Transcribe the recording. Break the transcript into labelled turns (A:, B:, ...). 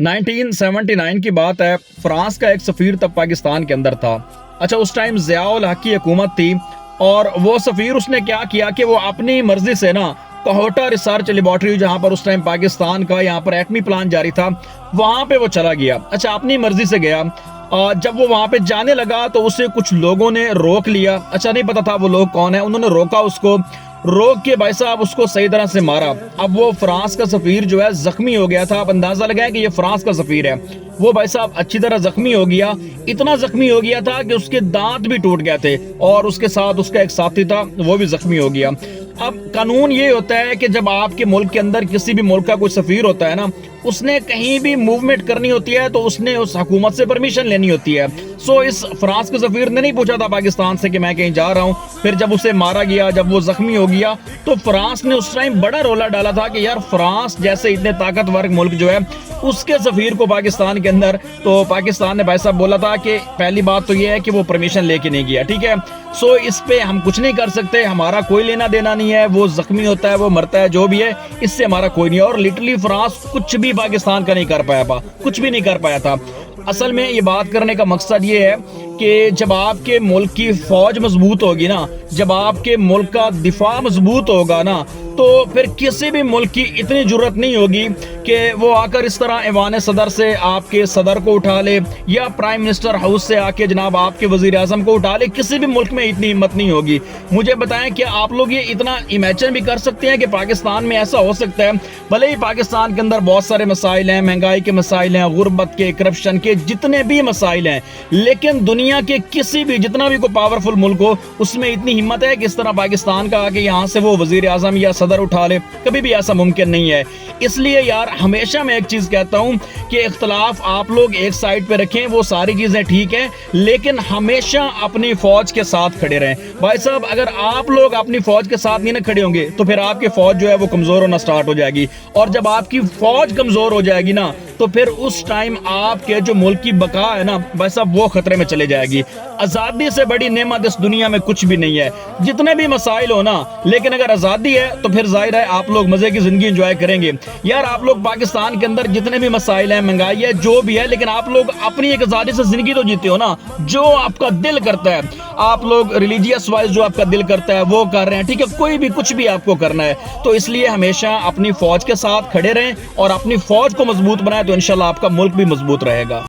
A: 1979 की बात है। फ्रांस का एक सफीर तब पाकिस्तान के अंदर था। अच्छा, उस टाइम ज़िया-उल हक की हुकूमत थी और वो सफीर उसने क्या किया कि वो अपनी मर्जी से ना कहोटा रिसर्च लेबोरेटरी, जहां पर उस टाइम पाकिस्तान का यहाँ पर एटमी प्लान जारी था, वहां पे वो चला गया। अच्छा, अपनी मर्जी से गया। जब वो वहां पे जाने लगा तो उसे कुछ लोगों ने रोक लिया। अच्छा, नहीं पता था वो लोग कौन है। उन्होंने रोका उसको, रोक के भाई साहब उसको सही तरह से मारा। अब वो फ्रांस का सफीर जो है जख्मी हो गया था। आप अंदाजा लगाएं कि ये फ्रांस का सफीर है। वो भाई साहब अच्छी तरह जख्मी हो गया। इतना जख्मी हो गया था कि उसके दांत भी टूट गए थे और उसके साथ उसका एक साथी था, वो भी जख्मी हो गया। अब कानून ये होता है कि जब आपके मुल्क के अंदर किसी भी मुल्क का कोई सफीर होता है ना, उसने कहीं भी मूवमेंट करनी होती है तो उसने उस हुकूमत से परमिशन लेनी होती है। सो इस फ्रांस के सफीर ने नहीं पूछा था पाकिस्तान से कि मैं कहीं जा रहा हूं। फिर जब उसे मारा गया, जब वो जख्मी हो गया, तो फ्रांस ने उस टाइम बड़ा रोला डाला था कि यार फ्रांस जैसे इतने ताकतवर मुल्क जो है, उसके सफीर को पाकिस्तान के अंदर, तो पाकिस्तान ने भाई साहब बोला था कि पहली बात तो ये है कि वो परमिशन लेके नहीं गया। ठीक है, सो इस पे हम कुछ नहीं कर सकते, हमारा कोई लेना देना नहीं है। वो जख्मी होता है, वो मरता है, जो भी है, इससे हमारा कोई नहीं है। और लिटरली फ्रांस कुछ भी पाकिस्तान का नहीं कर पाया था, कुछ भी नहीं कर पाया था। असल में ये बात करने का मकसद ये है कि जब आपके मुल्क की फौज मजबूत होगी ना, जब आपके मुल्क का दिफा मजबूत होगा ना, तो फिर किसी भी मुल्क की इतनी जरूरत नहीं होगी कि वो आकर इस तरह ऐवान सदर से आपके सदर को उठा ले या प्राइम मिनिस्टर हाउस से आके जनाब आपके वजीर आजम को उठा ले। किसी भी मुल्क में इतनी हिम्मत नहीं होगी। मुझे बताएं कि आप लोग ये इतना इमेजिन भी कर सकते हैं कि पाकिस्तान में ऐसा हो सकता है? भले ही पाकिस्तान के अंदर बहुत सारे मसाइल हैं, महंगाई के मसाइल हैं, गुर्बत के, करप्शन के, जितने भी मसाइल हैं, लेकिन दुनिया के किसी भी जितना भी कोई पावरफुल मुल्क हो, उसमें इतनी हिम्मत है कि इस तरह पाकिस्तान का आके यहाँ से वो वजीर आजम या सदर उठा ले? कभी भी ऐसा मुमकिन नहीं है। इसलिए यार हमेशा मैं एक चीज कहता हूं कि इख्तलाफ आप लोग एक साइड पे रखें, वो सारी चीजें ठीक है, लेकिन हमेशा अपनी फौज के साथ खड़े रहें। भाई साहब, अगर आप लोग अपनी फौज के साथ नहीं ना खड़े होंगे तो फिर आपकी फौज जो है वो कमजोर होना स्टार्ट हो जाएगी। और जब आपकी फौज कमजोर हो जाएगी ना, तो फिर उस टाइम आपके जो मुल्क की बका है ना भाई साहब, वो खतरे में चले जाएगी। आजादी से बड़ी नेमत इस दुनिया में कुछ भी नहीं है, जितने भी मसाइल हो ना, लेकिन अगर आजादी है तो फिर जाहिर है आप लोग मजे की जिंदगी एंजॉय करेंगे। यार आप लोग पाकिस्तान के अंदर जितने भी मसाइल हैं, महंगाई है, जो भी है, लेकिन आप लोग अपनी एक आजादी से जिंदगी तो जीते हो ना, जो आपका दिल करता है। आप लोग रिलीजियस वाइज जो आपका दिल करता है वो कर रहे हैं, ठीक है, कोई भी कुछ भी आपको करना है। तो इसलिए हमेशा अपनी फौज के साथ खड़े रहें और अपनी फौज को मजबूत बनाएं, तो इंशाल्लाह आपका मुल्क भी मजबूत रहेगा।